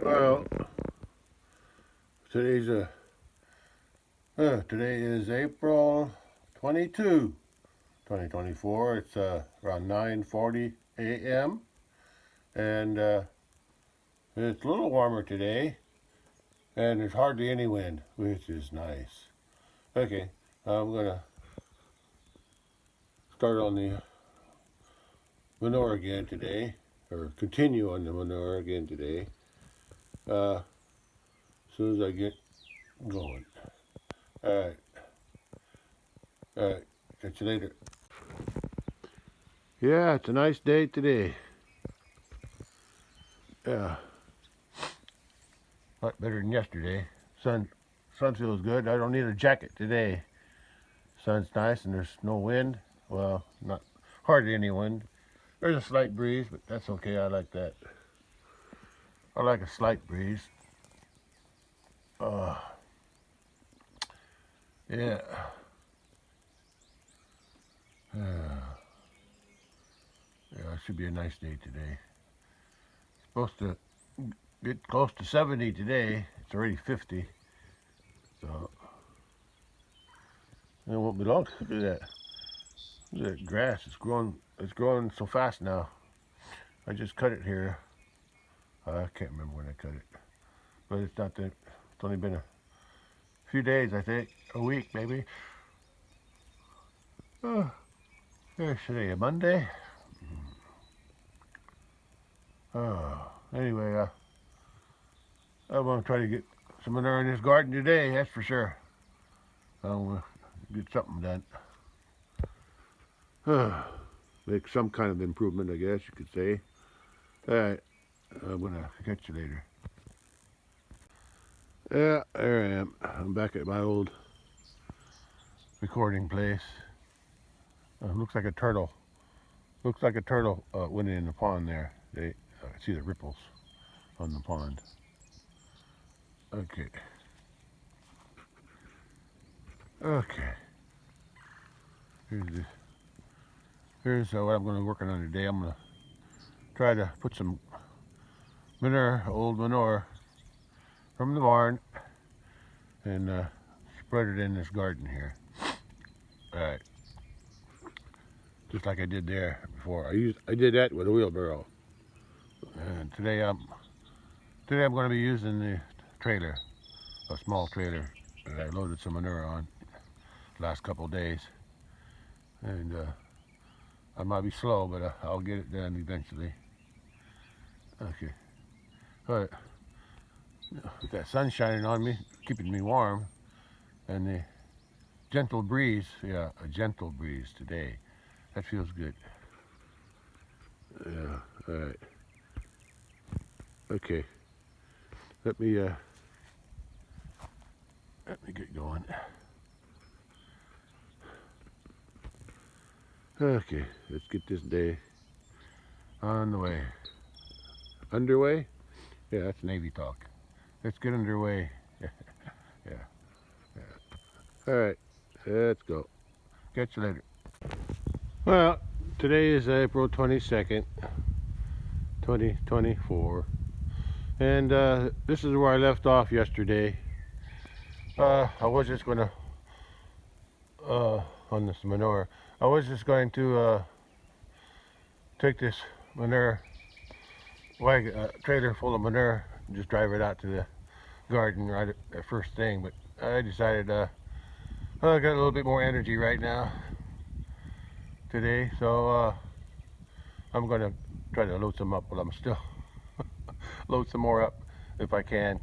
Well, today's today is April 22, 2024. It's around 9:40 a.m. and it's a little warmer today, and there's hardly any wind, which is nice. Okay, I'm gonna start on the manure again today, or continue on the manure again today. As soon as I get going. All right, all right. Catch you later. Yeah, it's a nice day today. Yeah, a lot better than yesterday. Sun feels good. I don't need a jacket today. Sun's nice and there's no wind. Well, not hardly any wind. There's a slight breeze, but that's okay. I like that. I like a slight breeze. Uh, yeah. Yeah, it should be a nice day today. Supposed to get close to 70 today. It's already 50. So it won't be long. Look at that. Look at that grass. It's growing so fast now. I just cut it here. I can't remember when I cut it. But it's not that. It's only been a few days, I think. A week, maybe. Oh, here's today, a Monday. Oh, anyway, I'm going to try to get some manure in this garden today, that's for sure. I'll get something done. Make some kind of improvement, I guess you could say. All right, I'm going to catch you later. Yeah, there I am. I'm back at my old recording place. Looks like a turtle. Looks like a turtle went in the pond there. They see the ripples on the pond. Okay. Okay. Here's what I'm going to be working on today. I'm going to try to put some manure, old manure, from the barn, and spread it in this garden here. All right. Just like I did there before. I did that with a wheelbarrow. And today I'm going to be using the trailer, a small trailer that I loaded some manure on the last couple of days. And I might be slow, but I'll get it done eventually. Okay. But with that sun shining on me, keeping me warm, and the gentle breeze, yeah, a gentle breeze today. That feels good. Yeah, all right. Okay. Let me get going. Okay, let's get this day on the way. Underway? Yeah, that's Navy talk. Let's get underway. Yeah, yeah. All right, let's go. Catch you later. Well, today is April 22nd, 2024. And this is where I left off yesterday. I was just going to, on this manure, I was just going to take this manure wagon, trailer full of manure, and just drive it out to the garden right at first thing. But I decided I got a little bit more energy right now today, so I'm going to try to load some up while I'm still load some more up if I can.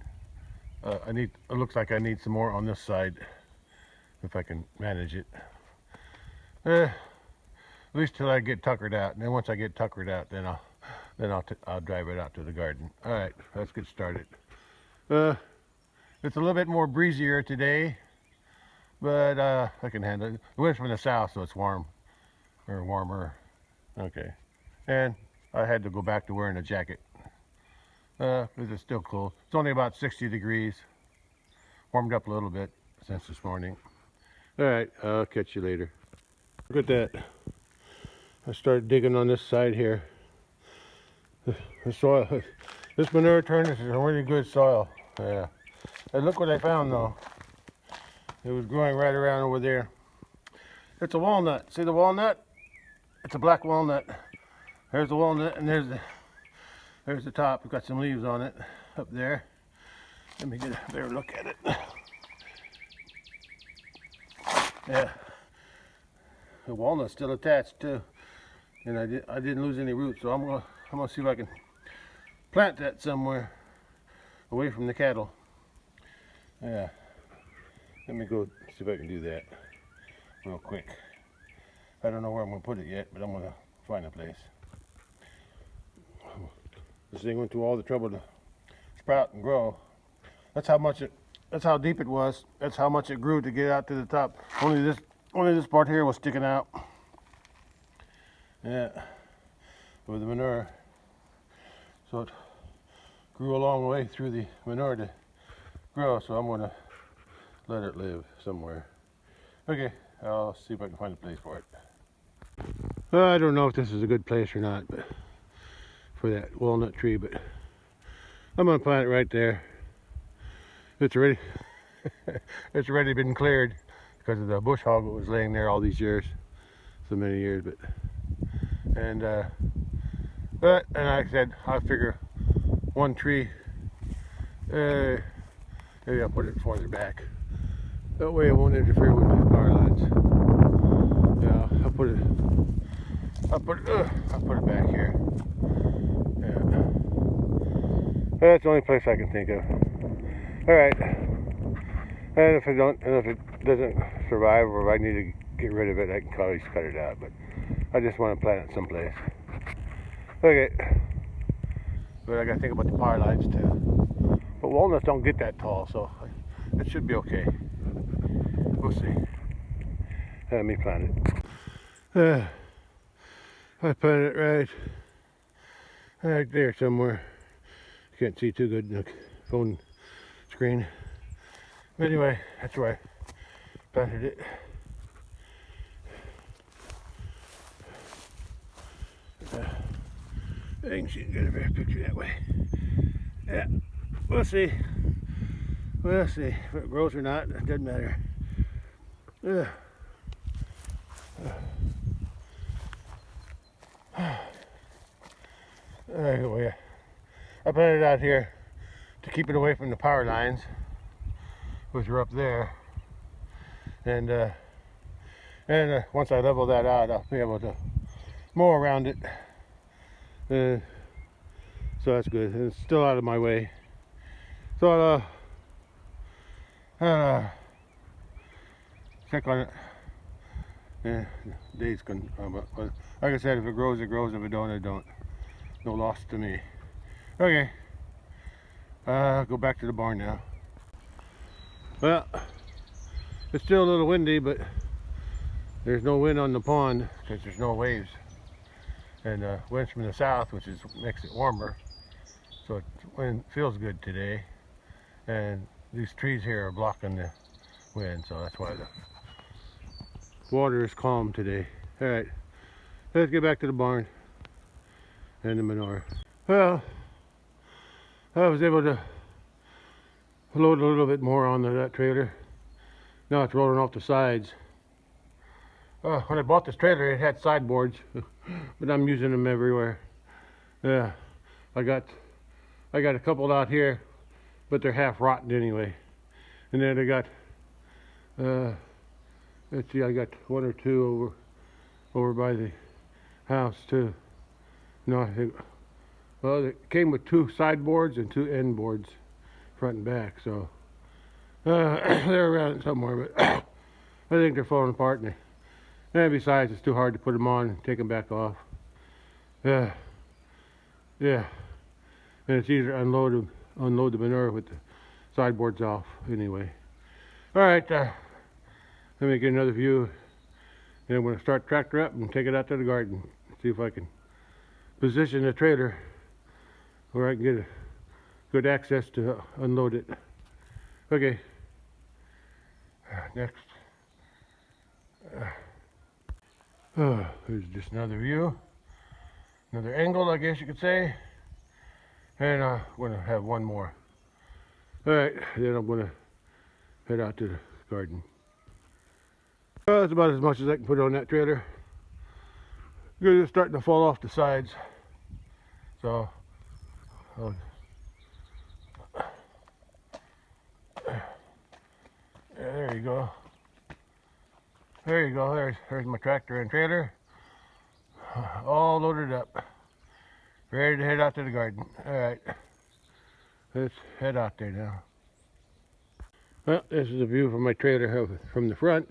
It looks like I need some more on this side if I can manage it. At least till I get tuckered out, and then once I get tuckered out, then I'll drive it out to the garden. All right, let's get started. It's a little bit more breezier today, but I can handle it. The wind's from the south, so it's warm or warmer. Okay, and I had to go back to wearing a jacket. Because it's still cool. It's only about 60 degrees. Warmed up a little bit since this morning. All right, I'll catch you later. Look at that. I started digging on this side here. The soil, This manure turned into some really good soil. Yeah. And look what I found though. It was growing right around over there. It's a walnut. See the walnut? It's a black walnut. There's the walnut, and there's the top. We've got some leaves on it up there. Let me get a better look at it. Yeah, the walnut's still attached too, and I didn't lose any roots. So I'm gonna see if I can plant that somewhere away from the cattle. Yeah, let me go see if I can do that real quick. I don't know where I'm gonna put it yet, but I'm gonna find a place. This thing went through all the trouble to sprout and grow. That's how deep it was. That's how much it grew to get out to the top. Only this part here was sticking out. Yeah, with the manure. So it grew a long way through the manure to grow. So I'm gonna let it live somewhere. Okay, I'll see if I can find a place for it. I don't know if this is a good place or not, but for that walnut tree, but I'm gonna plant it right there. It's already it's already been cleared because of the bush hog that was laying there all these years, so many years. And like I said, I figure one tree. Maybe I'll put it farther back. That way it won't interfere with the power lines. Yeah, I'll put it back here. Yeah, that's the only place I can think of. All right. And if it doesn't survive, or if I need to get rid of it, I can always cut it out. But I just want to plant it someplace. Okay. But I got to think about the power lines too. But walnuts don't get that tall, so it should be okay. We'll see. Let me plant it. I planted it right there somewhere. Can't see too good in the phone screen. But anyway, that's where I planted it. I can see, get a better picture that way. Yeah, we'll see. We'll see if it grows or not. It doesn't matter. Anyway, I planted it out here to keep it away from the power lines, which are up there. And once I level that out, I'll be able to mow around it. So that's good. It's still out of my way. So I'll check on it. Yeah, days can. But like I said, if it grows, it grows. If it don't, it don't. No loss to me. Okay. Go back to the barn now. Well, it's still a little windy, but there's no wind on the pond because there's no waves. And wind's from the south, which makes it warmer. So wind feels good today. And these trees here are blocking the wind, so that's why the water is calm today. All right, let's get back to the barn and the manure. Well, I was able to load a little bit more onto that trailer. Now it's rolling off the sides. When I bought this trailer, it had sideboards, but I'm using them everywhere. Yeah, I got a couple out here, but they're half rotten anyway. And then I got, let's see, I got one or two over by the house too. No, I think, well, it came with two sideboards and two end boards, front and back. So they're around somewhere, but I think they're falling apart. And besides, it's too hard to put them on and take them back off. Yeah. And it's easier to unload the manure with the sideboards off anyway. All right, let me get another view. And I'm going to start tractor up and take it out to the garden. See if I can position the trailer where I can get a good access to unload it. Okay. Next. There's just another view. Another angle, I guess you could say. And I'm gonna have one more. All right, then I'm gonna head out to the garden. Well, that's about as much as I can put on that trailer. It's starting to fall off the sides, so there you go. There you go. There's my tractor and trailer, all loaded up, ready to head out to the garden. All right, let's head out there now. Well, this is a view from my trailer from the front,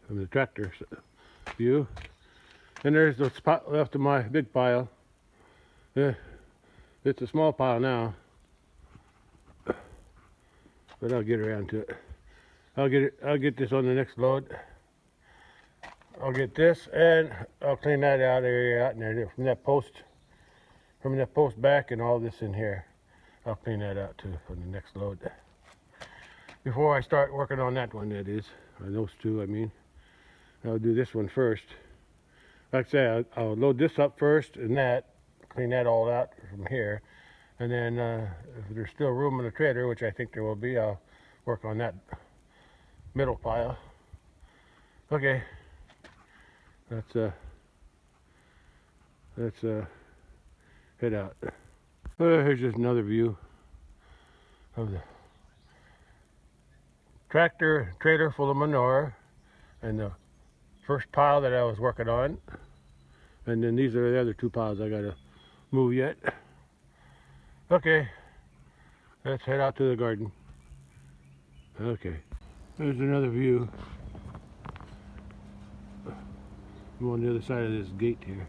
from the tractor view. And there's the spot left of my big pile. It's a small pile now, but I'll get around to it. I'll get this on the next load. I'll get this and I'll clean that area out in there from that post back and all this in here. I'll clean that out too for the next load. Before I start working on that one, that is, or those two, I mean. I'll do this one first. Like I say, I'll load this up first and that, clean that all out from here. And then if there's still room in the trailer, which I think there will be, I'll work on that middle pile. Okay, let's head out. Here's just another view of the tractor trailer full of manure and the first pile that I was working on. And then these are the other two piles I gotta move yet. Okay, let's head out to the garden. Okay, there's another view. I'm on the other side of this gate here.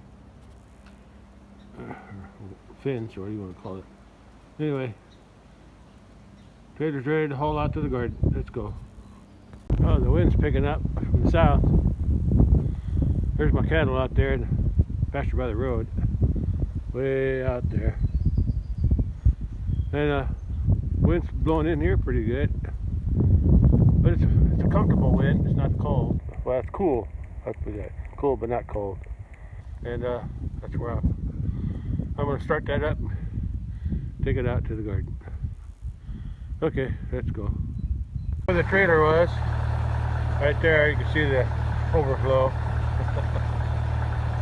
Fence, or what do you want to call it. Anyway, trailer's ready to haul out to the garden. Let's go. Oh, the wind's picking up from the south. There's my cattle out there in the pasture by the road. Way out there. And wind's blowing in here pretty good. But it's a comfortable wind. It's not cold. Well, it's cool. I'll put that. Cool, but not cold. And that's where I'm going to start that up and take it out to the garden. Okay, let's go. Where the trailer was, right there, you can see the overflow.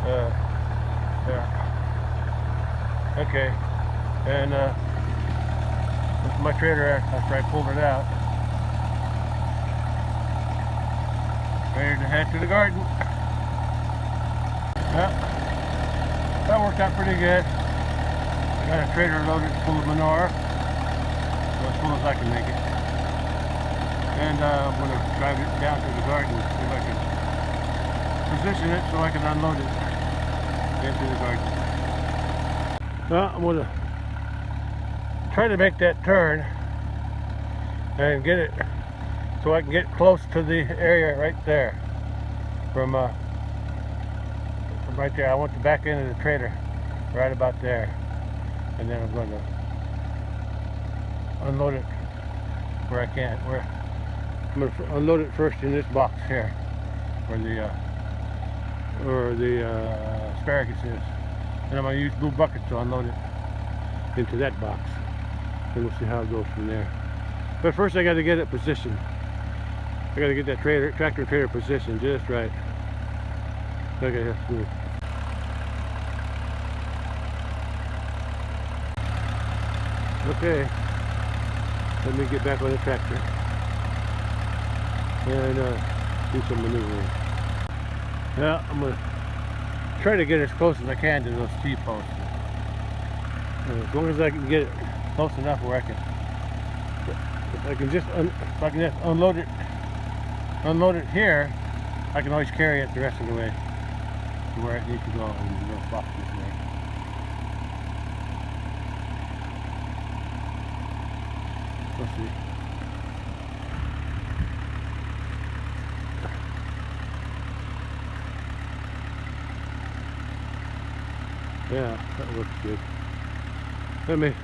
Yeah. Okay, and this is my trailer after I pulled it out. Ready to head to the garden. Yeah, that worked out pretty good. I got a trailer loaded full of manure, so as full as I can make it. And I'm going to drive it down to the garden, see if I can position it so I can unload it into the garden. Well, I'm going to try to make that turn and get it so I can get close to the area right there. From right there, I want the back end of the trailer right about there, and then I'm going to unload it where I can. I'm going to unload it first in this box here, where the asparagus is, and I'm going to use blue buckets to unload it into that box, and we'll see how it goes from there. But first, I got to get it positioned. I got to get that tractor and trailer positioned just right. Okay, let's move. Okay, let me get back on the tractor and do some maneuvering. Yeah, I'm going to try to get as close as I can to those T-posts. As long as I can get it close enough where if I can just unload it here, I can always carry it the rest of the way to where it needs to go in the little box this way. Let's see. Yeah, that looks good. Let me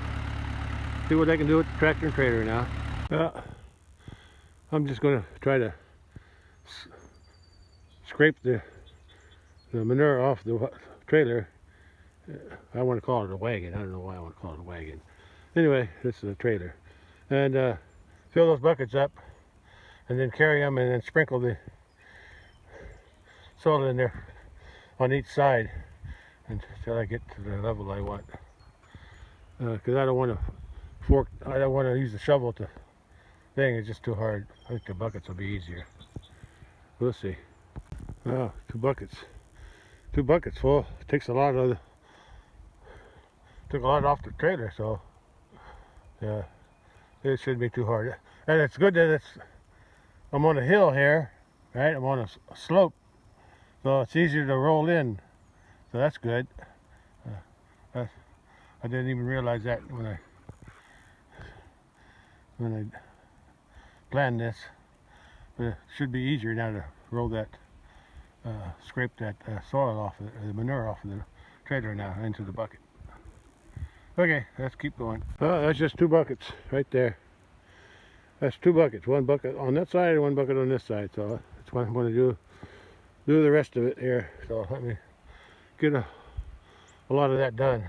see what I can do with the tractor and trailer now. I'm just going to try to scrape the manure off the trailer I want to call it a wagon. I don't know why I want to call it a wagon. Anyway, this is a trailer. And fill those buckets up and then carry them and then sprinkle the soil in there on each side until I get to the level I want. Because I don't want to use the shovel to thing. It's just too hard. I think the buckets will be easier. We'll see. Oh, 2 buckets. 2 buckets full. It takes a lot of took a lot off the trailer, so yeah, it shouldn't be too hard. And it's good that I'm on a hill here, right? I'm on a slope, so it's easier to roll in. So that's good. I didn't even realize that when I planned this. But it should be easier now to roll that, scrape that soil off, the manure off of the trailer now into the bucket. Okay, let's keep going. Oh, that's just 2 buckets right there. That's 2 buckets. 1 bucket on that side and 1 bucket on this side. So that's what I'm going to do the rest of it here. So let me get a lot of that done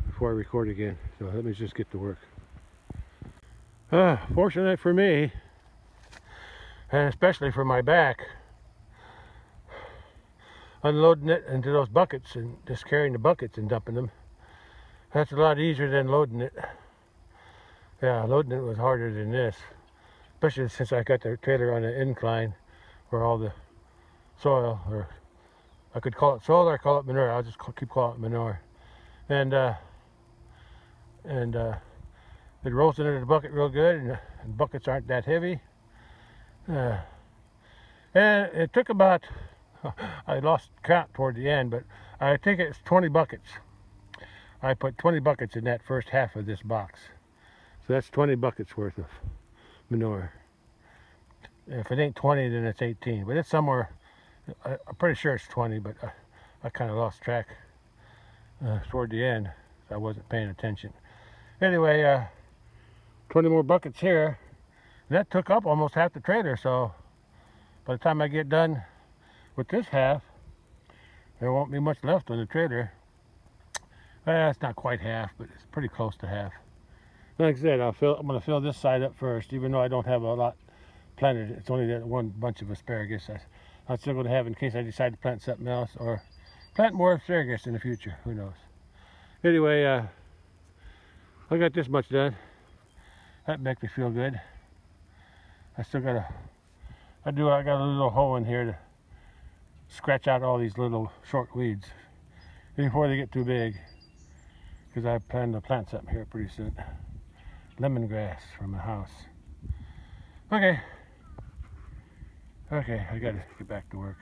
before I record again. So let me just get to work. Fortunate for me, and especially for my back, unloading it into those buckets and just carrying the buckets and dumping them, that's a lot easier than loading it. Yeah, loading it was harder than this, especially since I got the trailer on an incline where all the soil, or I could call it soil or call it manure. I'll just keep calling it manure. And it rolls into the bucket real good, and buckets aren't that heavy. And it took about, I lost count toward the end, but I think it's 20 buckets. I put 20 buckets in that first half of this box. So that's 20 buckets worth of manure. If it ain't 20, then it's 18. But it's somewhere, I'm pretty sure it's 20, but I kind of lost track toward the end. So I wasn't paying attention. Anyway, 20 more buckets here. That took up almost half the trailer, so by the time I get done with this half, there won't be much left on the trailer. It's not quite half, but it's pretty close to half. Like I said, I'm going to fill this side up first, even though I don't have a lot planted. It's only that 1 bunch of asparagus I'm still going to have in case I decide to plant something else or plant more asparagus in the future. Who knows? Anyway, I got this much done. That makes me feel good. I still got I got a little hole in here to scratch out all these little short weeds before they get too big, because I plan to plant something here pretty soon. Lemongrass from the house. Okay, I gotta get back to work.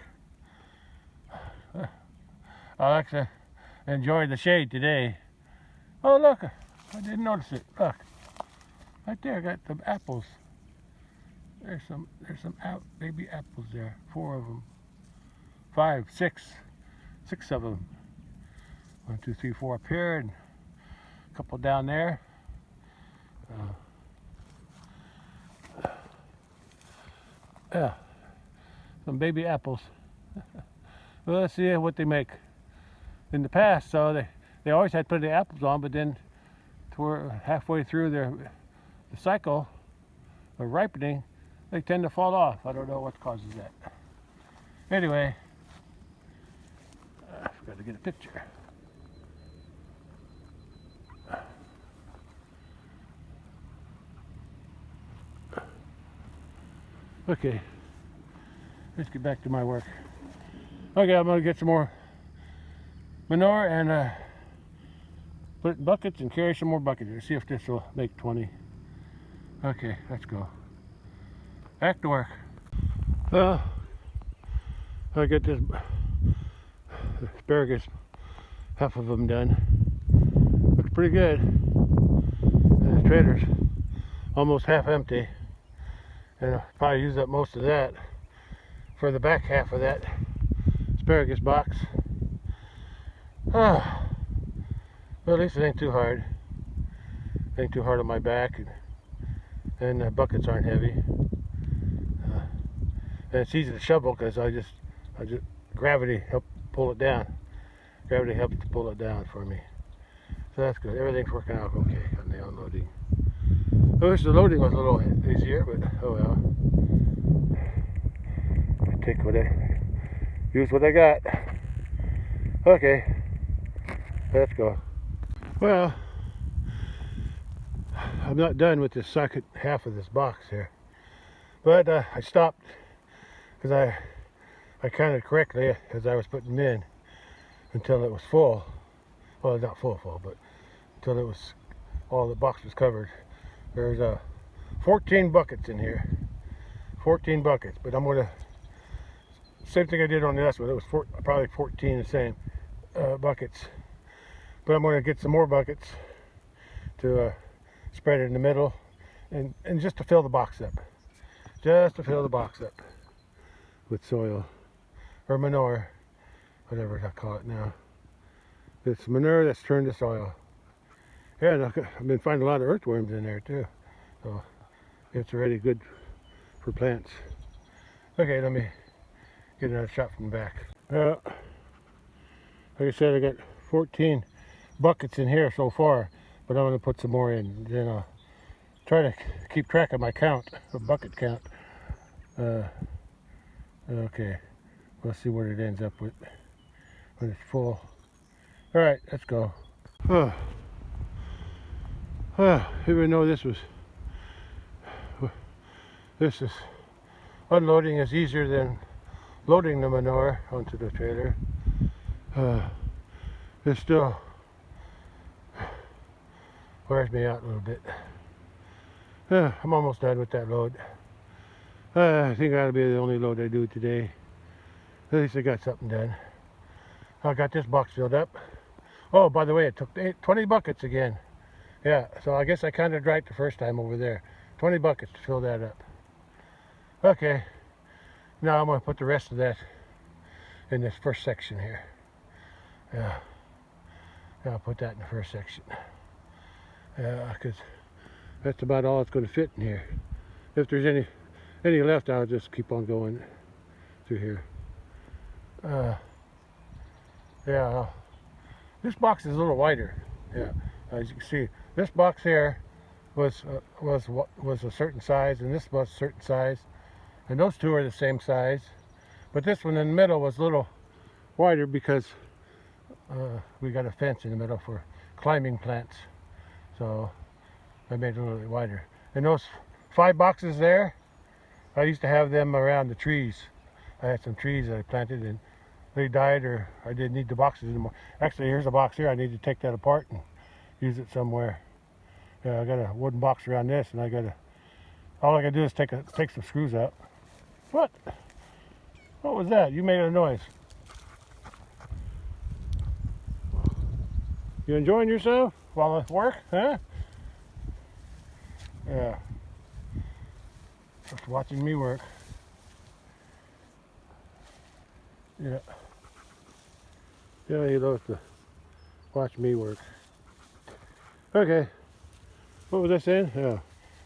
I actually enjoyed the shade today. Oh look, I didn't notice it. Look, right there, I got the apples. There's some baby apples there. 4 of them. 5, 6 of them. 1, 2, 3, 4 up here, and a couple down there. Yeah, some baby apples. Well, let's see what they make. In the past, so they always had plenty of apples on, but then toward halfway through the cycle of ripening, they tend to fall off. I don't know what causes that. Anyway, I forgot to get a picture. Okay, let's get back to my work. Okay, I'm gonna get some more manure and put it in buckets and carry some more buckets. Let's see if this will make 20. Okay, let's go. Back to work. Well, I got this asparagus, half of them done. Looks pretty good. And the trailer's almost half empty. And I'll probably use up most of that for the back half of that asparagus box. Well, at least it ain't too hard. It ain't too hard on my back, and the buckets aren't heavy. And it's easy to shovel because I just gravity helped pull it down. Gravity helps to pull it down for me. So that's good. Everything's working out okay on the unloading. I wish the loading was a little easier, but oh well. I take what I use what I got. Okay, let's go. Well, I'm not done with the second half of this box here, but I stopped because I counted correctly as I was putting them in until it was full. Well, not full, but until it was all the box was covered. There's 14 buckets in here. 14 buckets, but I'm gonna same thing I did on the last one. It was probably 14 the same buckets, but I'm gonna get some more buckets to spread it in the middle and just to fill the box up. Just to fill the box up with soil or manure, whatever I call it now. It's manure that's turned to soil. Yeah, and I've been finding a lot of earthworms in there too, so it's already good for plants. Okay, let me get another shot from the back. Like I said, I got 14 buckets in here so far, but I'm going to put some more in. Then I'll try to keep track of my count, the bucket count. Okay, let's see what it ends up with when it's full. All right, let's go. Even though this is unloading is easier than loading the manure onto the trailer, it still wears me out a little bit. I'm almost done with that load. I think that'll be the only load I do today. At least I got something done. I got this box filled up. Oh, by the way, it took 20 buckets again. Yeah, so I guess I counted right the first time over there. 20 buckets to fill that up. Okay, now I'm going to put the rest of that in this first section here. Yeah, I'll put that in the first section. Yeah, because that's about all it's going to fit in here. If there's any left, I'll just keep on going through here. Yeah, this box is a little wider. Yeah, as you can see, this box here was a certain size, and this was a certain size, and those two are the same size. But this one in the middle was a little wider because we got a fence in the middle for climbing plants, so I made it a little bit wider. And those 5 boxes there, I used to have them around the trees. I had some trees that I planted and they died, or I didn't need the boxes anymore. Actually, here's a box here. I need to take that apart and use it somewhere. I got a wooden box around this, and all I gotta do is take some screws out. What was that? You made a noise. You enjoying yourself while I work, huh? Yeah. Just watching me work. Yeah. Yeah, he loves to watch me work. Okay. What was I saying?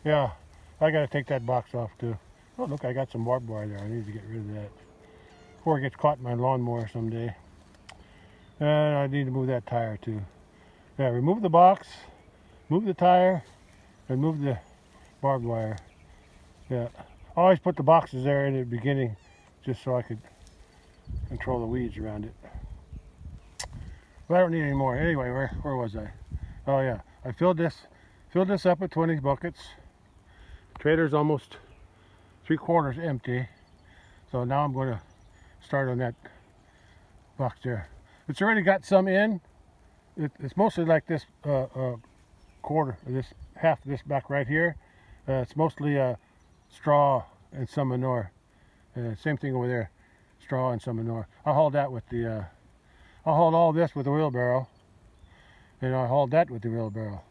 Yeah. I gotta take that box off too. Oh, look, I got some barbed wire there. I need to get rid of that before it gets caught in my lawnmower someday. And I need to move that tire too. Yeah, remove the box, move the tire, and move the barbed wire. Yeah, I always put the boxes there in the beginning just so I could control the weeds around it. But I don't need any more. Anyway, where was I? Oh yeah, I filled this up with 20 buckets. The trailer's almost 3/4 empty, so now I'm going to start on that box there. It's already got some in. It's mostly like this quarter, this half of this back right here. It's mostly straw and some manure. Same thing over there, straw and some manure. I hauled that with the. I hauled all this with the wheelbarrow, and I hauled that with the wheelbarrow.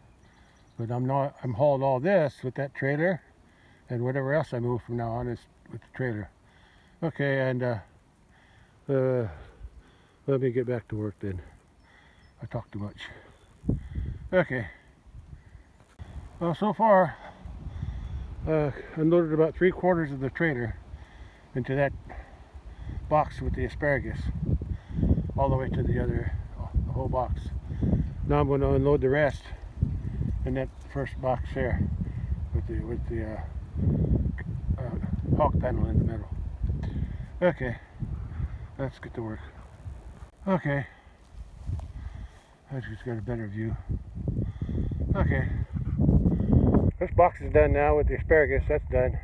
But I'm hauled all this with that trailer, and whatever else I move from now on is with the trailer. Okay, and let me get back to work then. I talk too much. Okay. Well, so far, unloaded about 3/4 of the trailer into that box with the asparagus, all the way to the other whole box. Now I'm going to unload the rest in that first box there with the hawk panel in the middle. Okay, let's get to work. Okay, I just got a better view. Okay, this box is done now with the asparagus. That's done.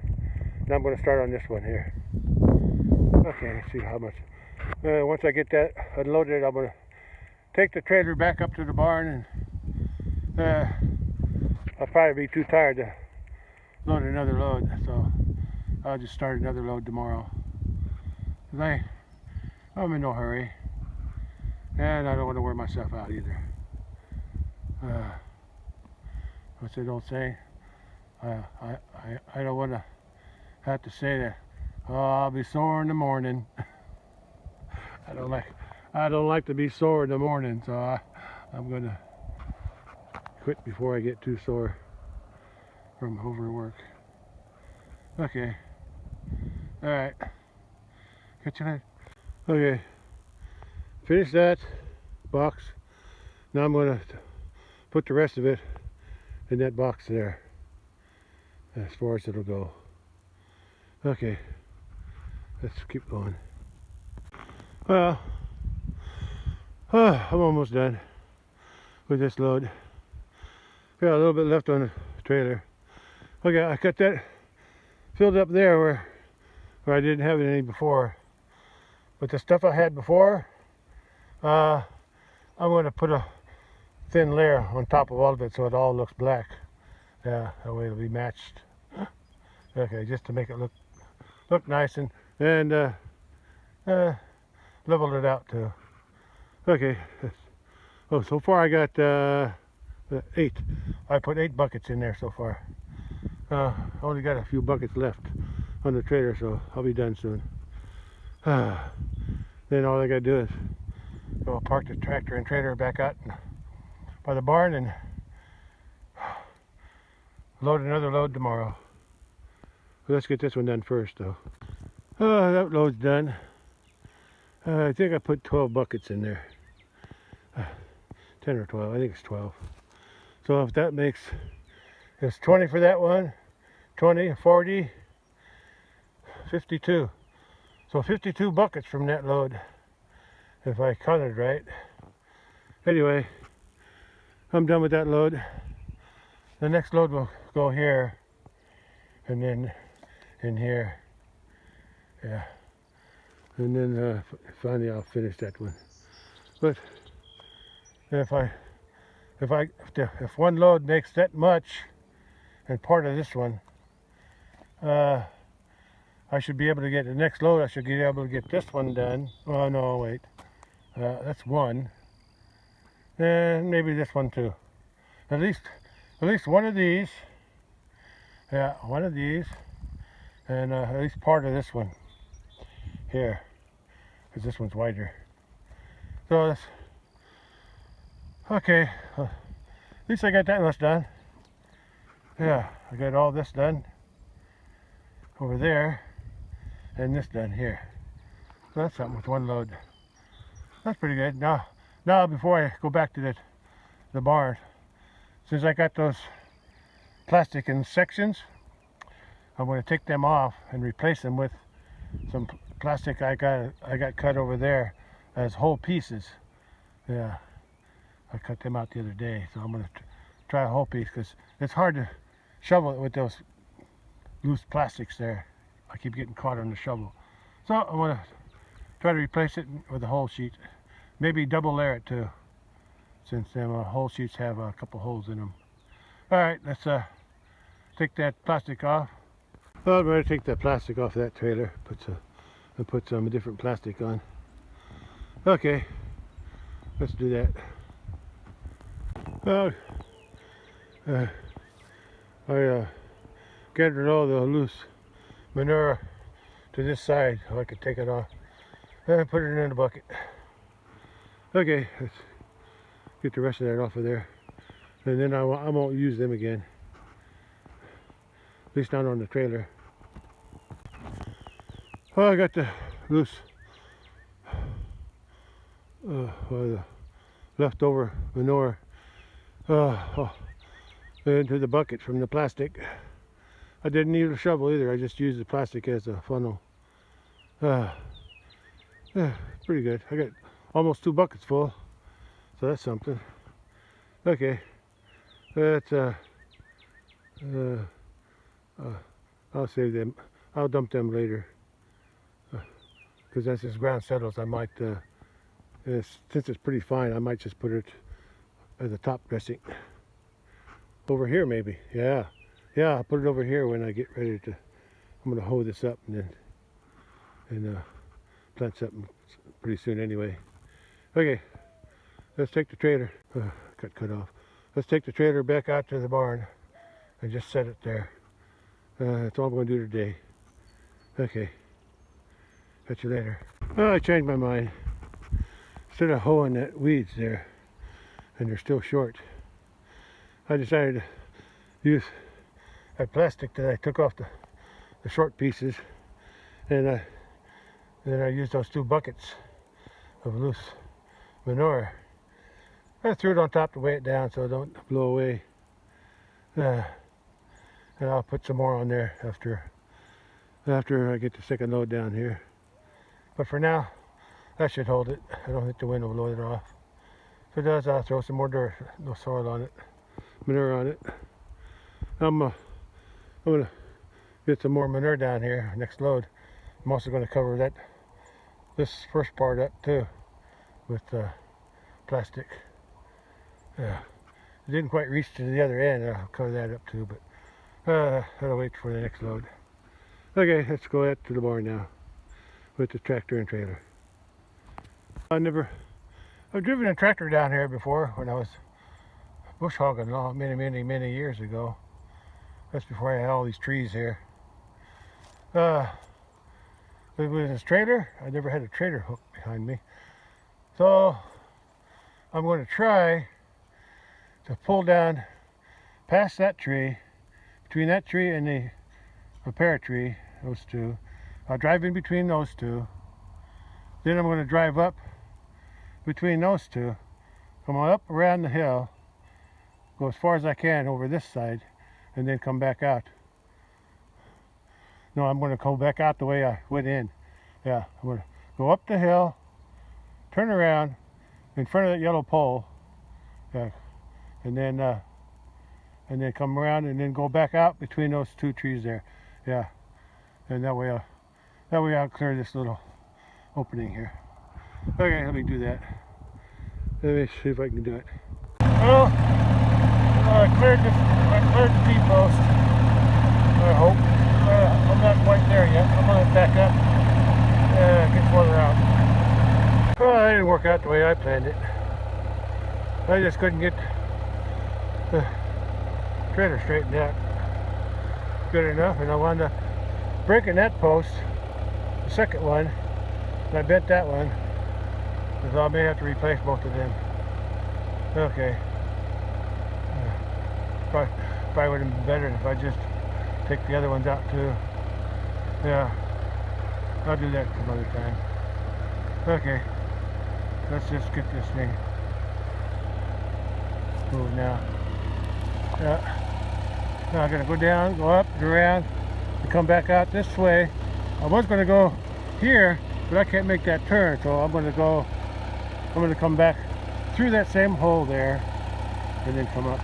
Now I'm going to start on this one here. Okay, let's see how much. Once I get that unloaded, I'm going to take the trailer back up to the barn, and I'll probably be too tired to load another load, so I'll just start another load tomorrow. I'm in no hurry, and I don't want to wear myself out either. What's that old saying? I don't want to have to say that. Oh, I'll be sore in the morning. I don't like to be sore in the morning, so I'm gonna quit before I get too sore from overwork. Okay. All right. Catch you later. Okay. Finish that box. Now I'm gonna put the rest of it in that box there, as far as it'll go. Okay. Let's keep going. Well, I'm almost done with this load. Got a little bit left on the trailer. Okay, I got that filled up there where I didn't have any before. But the stuff I had before, I'm going to put a thin layer on top of all of it so it all looks black. Yeah, that way it'll be matched. Okay, just to make it look nice and leveled it out too. Okay. Oh, so far I got 8. I put 8 buckets in there so far. I only got a few buckets left on the trailer, so I'll be done soon. Then all I gotta do is go park the tractor and trailer back out by the barn and load another load tomorrow. Let's get this one done first though. That load's done. I think I put 12 buckets in there. 10 or 12, I think it's 12. So if that makes, it's 20 for that one, 20, 40, 52. So 52 buckets from that load, if I counted right. Anyway, I'm done with that load. The next load will go here, and then in here. Yeah. And then finally I'll finish that one. But if one load makes that much, and part of this one, I should be able to get the next load. I should be able to get this one done. Oh no, wait, that's one, and maybe this one too. At least one of these. Yeah, one of these, and at least part of this one here, because this one's wider. So that's okay. At least I got that much done. Yeah, I got all this done over there, and this done here. So that's something with one load. That's pretty good. Now before I go back to the barn, since I got those plastic in sections, I'm going to take them off and replace them with some plastic I got cut over there as whole pieces. Yeah, I cut them out the other day, so I'm going to try a whole piece because it's hard to shovel it with those loose plastics there. I keep getting caught on the shovel. So I'm going to try to replace it with a whole sheet. Maybe double layer it too, since them whole sheets have a couple holes in them. Alright, let's take that plastic off. Well, I'm going to take that plastic off that trailer, put some different plastic on. Okay, let's do that. I gathered all the loose manure to this side so I could take it off and put it in a bucket. Okay, let's get the rest of that off of there, and then I won't use them again, at least not on the trailer. Well, I got the loose the leftover manure into the bucket from the plastic. I didn't need a shovel either. I just used the plastic as a funnel. Pretty good. I got almost 2 buckets full, so that's something. Okay, that's I'll save them. I'll dump them later, because as this ground settles, I might since it's pretty fine, I might just put it as a top dressing over here, maybe. Yeah, I'll put it over here when I get ready to. I'm gonna hoe this up and then plant something pretty soon anyway. Okay, let's take the trailer. Cut off. Let's take the trailer back out to the barn and just set it there. That's all I'm going to do today. Okay, catch you later. Oh, I changed my mind. Instead of hoeing that weeds there, and they're still short, I decided to use that plastic that I took off the short pieces, and then I used those 2 buckets of loose manure. I threw it on top to weigh it down so it don't blow away. And I'll put some more on there after I get the second load down here. But for now, that should hold it. I don't think the wind will blow it off. If it does, I'll throw some more dirt, no soil on it, manure on it. I'm gonna get some more manure down here next load. I'm also gonna cover this first part up too with plastic. It didn't quite reach to the other end. I'll cover that up too, but I'll wait for the next load. Okay, let's go out to the barn now with the tractor and trailer. I've driven a tractor down here before when I was bush hogging many years ago. That's before I had all these trees here. With this trailer, I never had a trailer hook behind me. So I'm going to try to pull down past that tree, between that tree and the pear tree, those 2. I'll drive in between those 2. Then I'm going to drive up between those 2, come on up around the hill, go as far as I can over this side, and then come back out. No, I'm going to go back out the way I went in. Yeah, I'm going to go up the hill, turn around in front of that yellow pole, yeah, and then come around and then go back out between those 2 trees there. Yeah, and that way I'll clear this little opening here. Okay, let me do that. Let me see if I can do it. Well, I cleared the T-post. I hope. I'm not quite there yet. I'm going to back up. Get further out. Well, it didn't work out the way I planned it. I just couldn't get the trailer straightened out good enough, and I wound up breaking that post, the second one, and I bent that one, so I may have to replace both of them. Okay. Probably would have been better if I just take the other ones out too. Yeah, I'll do that some other time. Okay, let's just get this thing moved now. Yeah. Now I'm gonna go down, go up, go around, and come back out this way. I was gonna go here, but I can't make that turn, so I'm gonna come back through that same hole there, and then come up.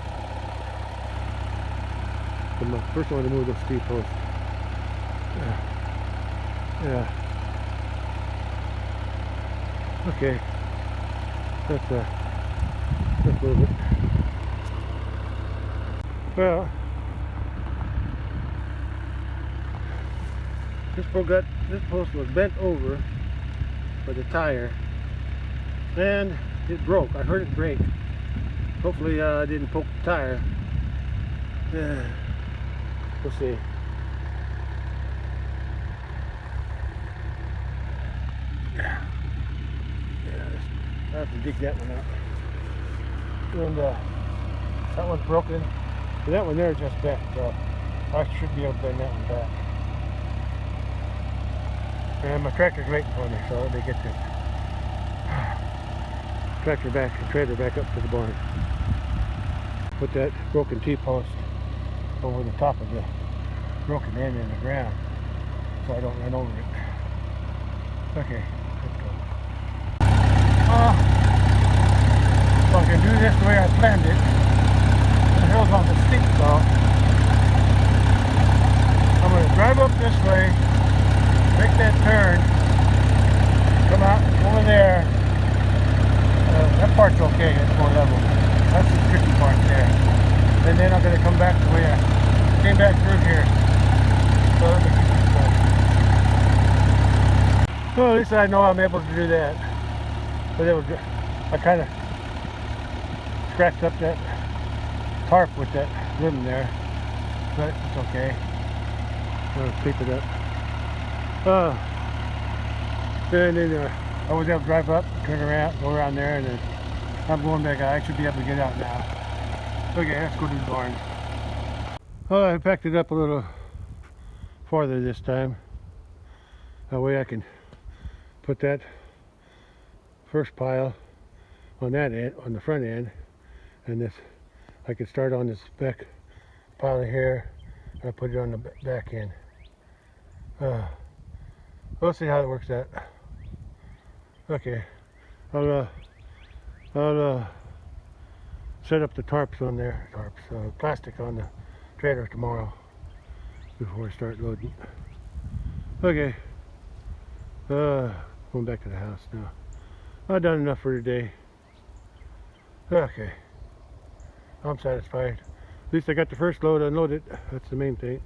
First I want to move those T-posts. Yeah. Okay. Let's move it. Well, this post was bent over by the tire, and it broke. I heard it break. Hopefully I didn't poke the tire. We'll see. Yeah, I have to dig that one out. And that one's broken. And that one there is just bent, so I should be able to bend that one back. And my tractor's waiting for me, so let me get this. trailer back up to the barn. Put that broken T-post over the top of the broken end in the ground so I don't run over it. Okay, let's go. If I can do this the way I planned it, the hill's on the steep so I'm going to drive up this way, make that turn, come out over there. That part's okay, it's more level. That's the tricky part there. And then I'm going to come back the way I came back through here. So let me keep this going. Well, at least I know I'm able to do that. But it was, I kind of scratched up that tarp with that rim there. But it's okay. I'll keep it up. And then I was able to drive up, turn around, go around there, and then I'm going back out. I should be able to get out now. Okay, let's go to the barn. Well, I packed it up a little farther this time. That way I can put that first pile on that end, on the front end, and this I can start on this back pile here. I put it on the back end. We'll see how it works out. Okay, I'll set up the tarps on there, plastic on the trailer tomorrow before I start loading. Okay, going back to the house now. I've done enough for today. Okay, I'm satisfied. At least I got the first load unloaded. That's the main thing.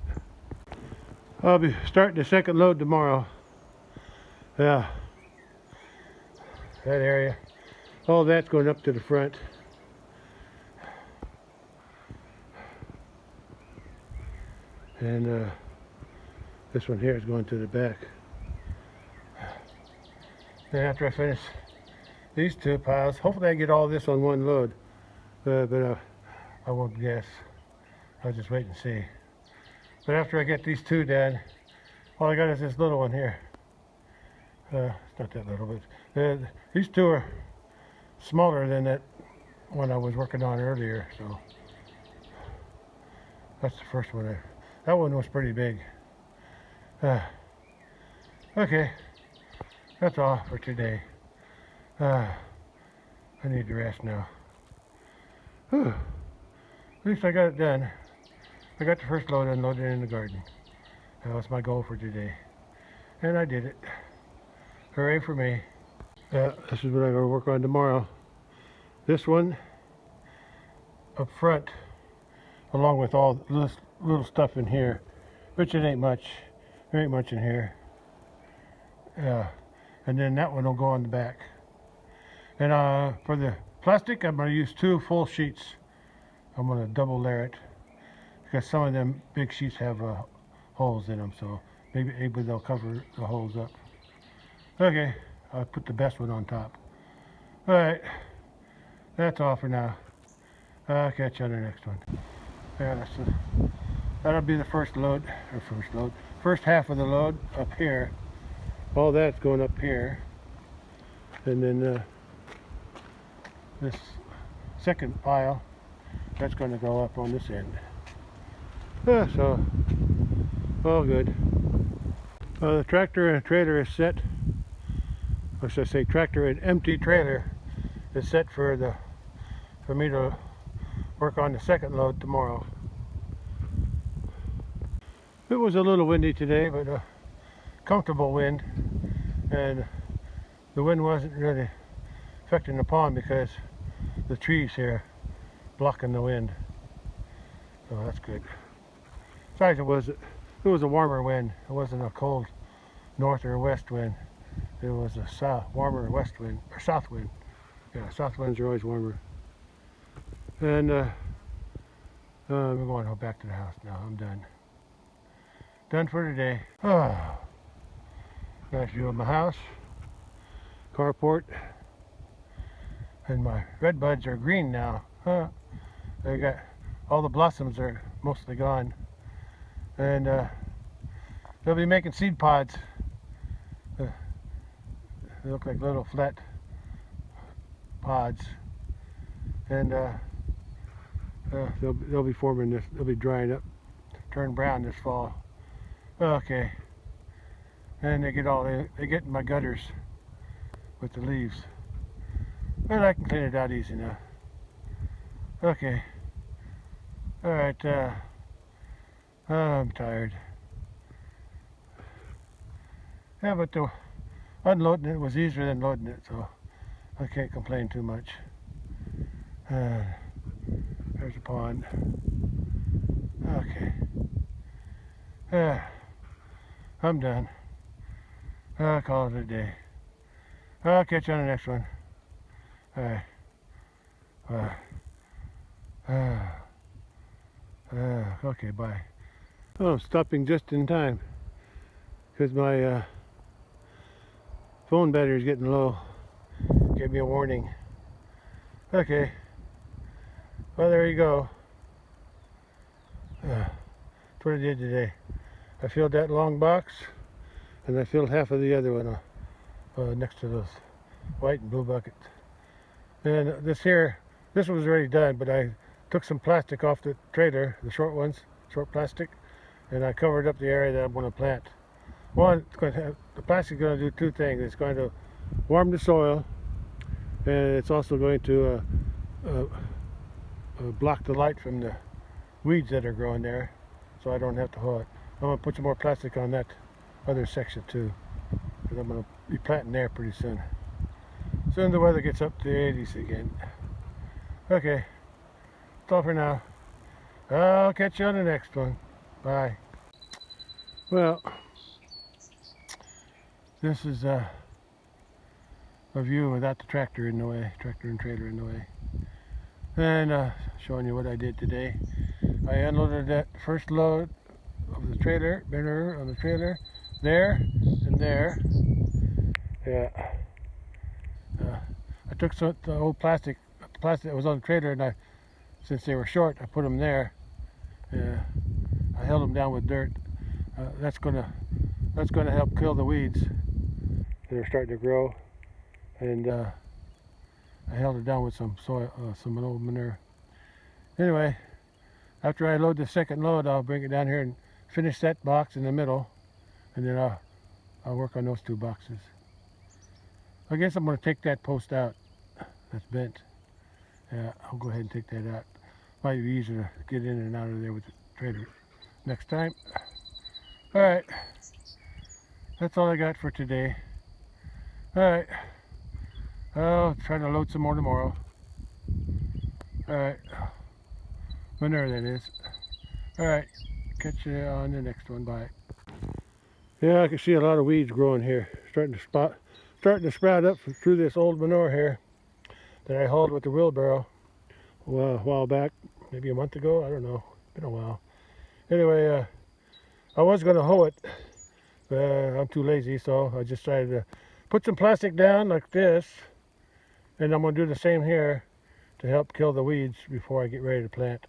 I'll be starting the second load tomorrow. Yeah, that area, all that's going up to the front. And this one here is going to the back. Then after I finish these two piles, hopefully I get all this on one load. But I won't guess. I'll just wait and see. But after I get these two done, all I got is this little one here. It's not that little, but these two are smaller than that one I was working on earlier. So that's the first one. That one was pretty big. Okay, that's all for today. I need to rest now. Whew. At least I got it done. I got the first load unloaded in the garden. That was my goal for today. And I did it. Hooray for me. This is what I'm going to work on tomorrow. This one up front, along with all this little stuff in here, which it ain't much. There ain't much in here. And then that one will go on the back. And for the plastic, I'm going to use 2 full sheets. I'm going to double layer it because some of them big sheets have holes in them, so maybe they'll cover the holes up. Okay, I'll put the best one on top. Alright, that's all for now. I'll catch you on the next one. Yeah, that'll be the first load, first half of the load up here. All that's going up here. And then this second pile, that's going to go up on this end. So, all good. The tractor and trailer is set. Or should I say tractor and empty trailer is set for me to work on the second load tomorrow. It was a little windy today, but a comfortable wind, and the wind wasn't really affecting the pond because the trees here blocking the wind, so that's good. Besides, it was a warmer wind. It wasn't a cold north or west wind. It was a warmer west wind, or south wind. Yeah, south winds are always warmer. And we're going back to the house now. I'm done. Done for today. Oh, nice view of my house, carport, and my red buds are green now. Huh? They got all the blossoms are mostly gone, and they'll be making seed pods. They look like little flat pods, and they'll be forming this. They'll be drying up, turn brown this fall. Okay, and they get in my gutters with the leaves, but I can clean it out easy now. Okay, all right. I'm tired. Yeah, but the unloading it was easier than loading it, so I can't complain too much. There's a pond. Okay. I'm done. I'll call it a day. I'll catch you on the next one. All right. Okay, bye. Oh, I'm stopping just in time because my phone battery is getting low. Gave me a warning. Okay. Well, there you go. That's what I did today. I filled that long box, and I filled half of the other one next to those white and blue buckets. And this was already done, but I took some plastic off the trailer, the short ones, short plastic, and I covered up the area that I'm going to plant. One, the plastic is going to do two things. It's going to warm the soil, and it's also going to block the light from the weeds that are growing there, so I don't have to hoe it. I'm going to put some more plastic on that other section too, because I'm going to be planting there pretty soon. Soon the weather gets up to the 80s again. Okay, that's all for now. I'll catch you on the next one. Bye. Well, this is a view without the tractor in the way, tractor and trailer in the way. And showing you what I did today. I unloaded that first load of the trailer, manure on the trailer, there and there. Yeah. I took some the old plastic that was on the trailer, and since they were short, I put them there. I held them down with dirt. That's gonna help kill the weeds that are starting to grow, and I held it down with some soil, some old manure. Anyway, after I load the second load, I'll bring it down here and finish that box in the middle, and then I'll work on those two boxes. I guess I'm going to take that post out that's bent. I'll go ahead and take that out. Might be easier to get in and out of there with the trailer next time. All right, that's all I got for today. All right, I'll try to load some more tomorrow. All right, manure that is. All right, catch you on the next one. Bye. Yeah, I can see a lot of weeds growing here, starting to sprout up through this old manure here that I hauled with the wheelbarrow a while back, maybe a month ago. I don't know. Been a while. Anyway, I was going to hoe it, but I'm too lazy, so I just decided to put some plastic down like this, and I'm going to do the same here to help kill the weeds before I get ready to plant.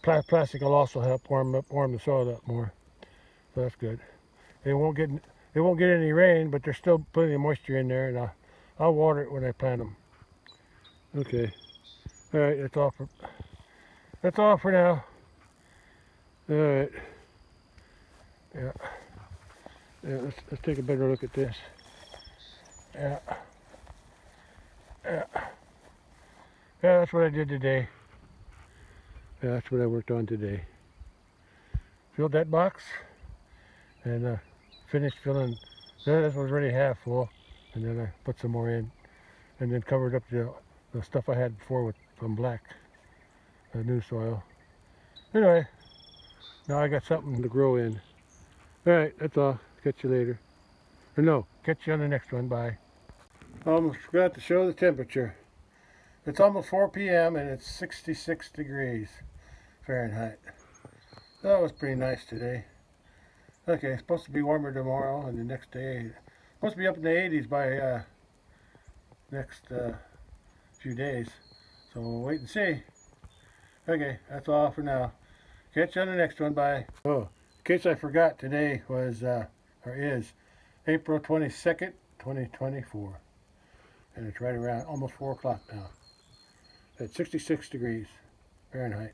Plastic will also help warm the soil up more, so that's good. It won't get any rain, but there's still plenty of moisture in there, and I'll water it when I plant them. Okay. All right. That's all for now. All right. Yeah. Yeah. Let's take a better look at this. Yeah. Yeah. Yeah. That's what I did today. Yeah. That's what I worked on today. Filled that box, and finished filling. That was already half full, and then I put some more in, and then covered up the stuff I had before with some black new soil. Anyway, now I got something to grow in. All right, that's all. Catch you later. Or no, catch you on the next one. Bye. I almost forgot to show the temperature. It's almost 4 p.m. and it's 66 degrees Fahrenheit. That was pretty nice today. Okay, it's supposed to be warmer tomorrow and the next day. Supposed to be up in the 80s by next few days. So we'll wait and see. Okay, that's all for now. Catch you on the next one. Bye. Oh, in case I forgot, today was, or is, April 22nd, 2024. and it's right around almost 4 o'clock now. It's 66 degrees Fahrenheit.